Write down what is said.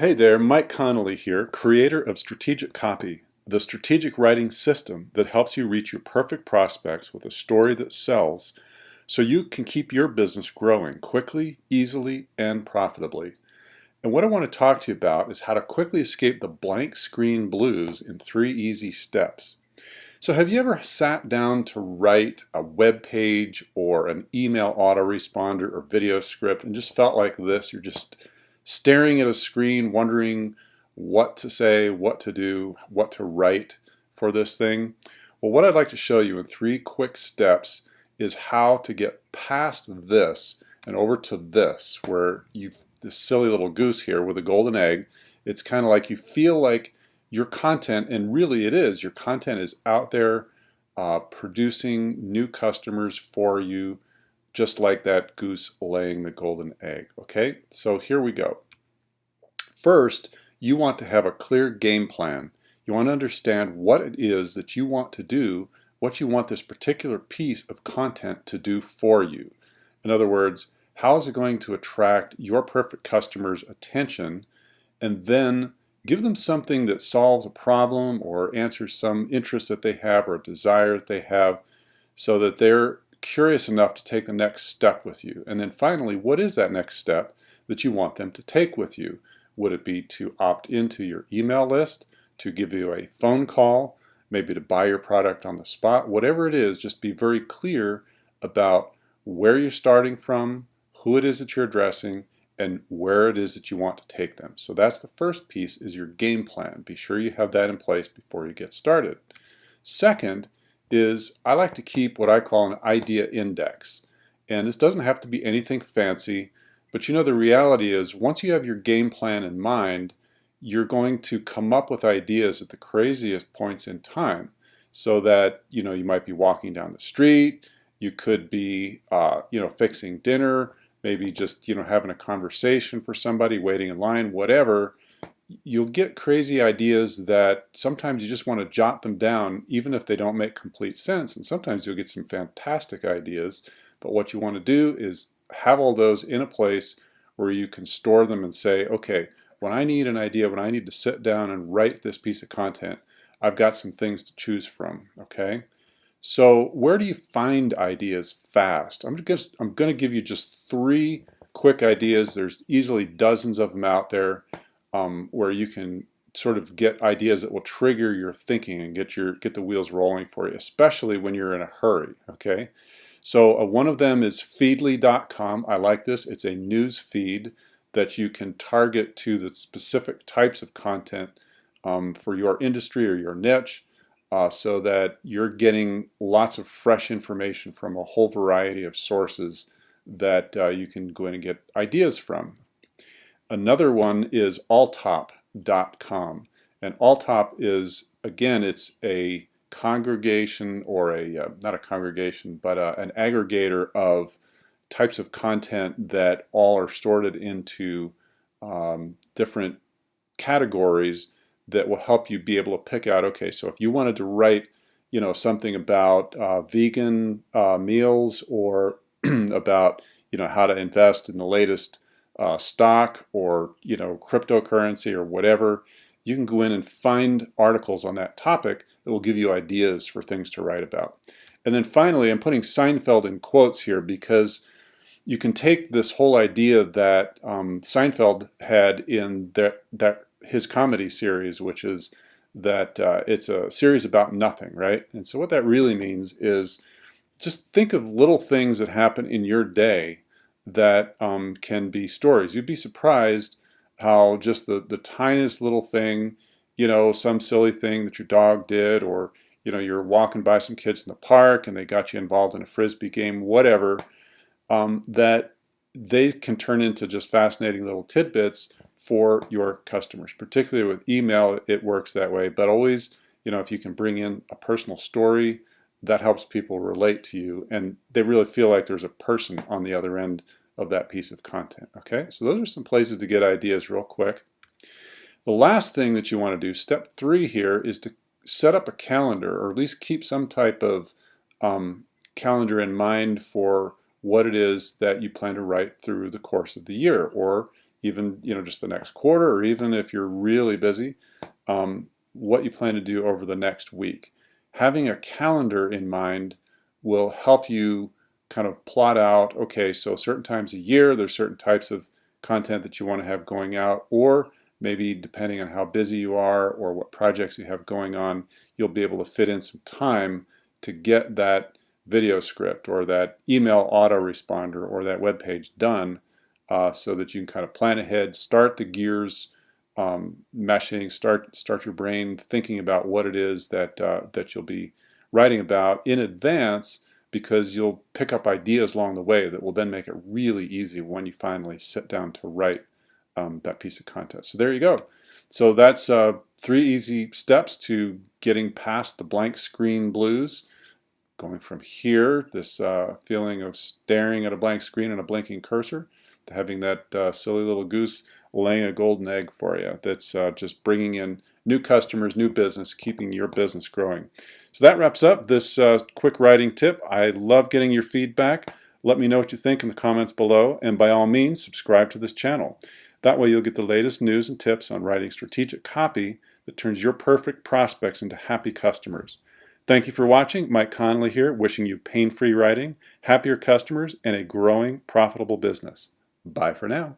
Hey there, Mike Connolly here, creator of Strategic Copy, the strategic writing system that helps you reach your perfect prospects with a story that sells so you can keep your business growing quickly, easily, and profitably. And what I want to talk to you about is how to quickly escape the blank screen blues in 3 easy steps. So have you ever sat down to write a web page or an email autoresponder or video script and just felt like this? You're just staring at a screen wondering what to say, what to do, what to write for this thing. Well, what I'd like to show you in 3 quick steps is how to get past this and over to this, where you've this silly little goose here with a golden egg. It's kind of like you feel like your content, and really it is, your content is out there producing new customers for you, just like that goose laying the golden egg. Okay, so here we go. First, you want to have a clear game plan. You want to understand what it is that you want to do, what you want this particular piece of content to do for you. In other words, how is it going to attract your perfect customer's attention, and then give them something that solves a problem or answers some interest that they have or a desire that they have, so that they're curious enough to take the next step with you. And then finally, what is that next step that you want them to take with you? Would it be to opt into your email list, to give you a phone call, maybe to buy your product on the spot? Whatever it is, just be very clear about where you're starting from, who it is that you're addressing, and where it is that you want to take them. So that's the first piece, is your game plan. Be sure you have that in place before you get started. Second is, I like to keep what I call an idea index. And this doesn't have to be anything fancy, but you know, the reality is once you have your game plan in mind, you're going to come up with ideas at the craziest points in time, so that you might be walking down the street, you could be fixing dinner, maybe just having a conversation for somebody, waiting in line, whatever. You'll get crazy ideas that sometimes you just want to jot them down even if they don't make complete sense, and sometimes you'll get some fantastic ideas. But what you want to do is have all those in a place where you can store them and say, okay, when I need an idea, when I need to sit down and write this piece of content, I've got some things to choose from. Okay, so where do you find ideas fast? I'm going to give you just 3 quick ideas. There's easily dozens of them out there, where you can sort of get ideas that will trigger your thinking and get the wheels rolling for you, especially when you're in a hurry. Okay, so one of them is feedly.com. I like this. It's a news feed that you can target to the specific types of content for your industry or your niche, so that you're getting lots of fresh information from a whole variety of sources that you can go in and get ideas from. Another one is alltop.com, and Alltop is, again, it's a congregation, or not a congregation, but an aggregator of types of content that all are sorted into different categories that will help you be able to pick out, okay, so if you wanted to write something about vegan meals, or about how to invest in the latest stock, or cryptocurrency, or whatever, you can go in and find articles on that topic that will give you ideas for things to write about. And then finally, I'm putting Seinfeld in quotes here because you can take this whole idea that Seinfeld had in his comedy series, which is that it's a series about nothing, right? And so what that really means is, just think of little things that happen in your day that can be stories. You'd be surprised how just the tiniest little thing, some silly thing that your dog did, or you're walking by some kids in the park and they got you involved in a frisbee game, whatever, that they can turn into just fascinating little tidbits for your customers. Particularly with email, it works that way, but always, if you can bring in a personal story, that helps people relate to you, and they really feel like there's a person on the other end of that piece of content. Okay, so those are some places to get ideas real quick. The last thing that you want to do, step 3 here, is to set up a calendar, or at least keep some type of calendar in mind for what it is that you plan to write through the course of the year, or even just the next quarter, or even if you're really busy, what you plan to do over the next week. Having a calendar in mind will help you kind of plot out, okay, so certain times a year, there's certain types of content that you want to have going out, or maybe depending on how busy you are or what projects you have going on, you'll be able to fit in some time to get that video script or that email autoresponder or that web page done, so that you can kind of plan ahead, start the gears meshing, start your brain thinking about what it is that you'll be writing about in advance, because you'll pick up ideas along the way that will then make it really easy when you finally sit down to write that piece of content. So there you go. So that's 3 easy steps to getting past the blank screen blues, going from here, this feeling of staring at a blank screen and a blinking cursor, to having that silly little goose laying a golden egg for you that's just bringing in new customers, new business, keeping your business growing. So that wraps up this quick writing tip. I love getting your feedback. Let me know what you think in the comments below, and by all means, subscribe to this channel. That way you'll get the latest news and tips on writing strategic copy that turns your perfect prospects into happy customers. Thank you for watching. Mike Connolly here, wishing you pain-free writing, happier customers, and a growing, profitable business. Bye for now.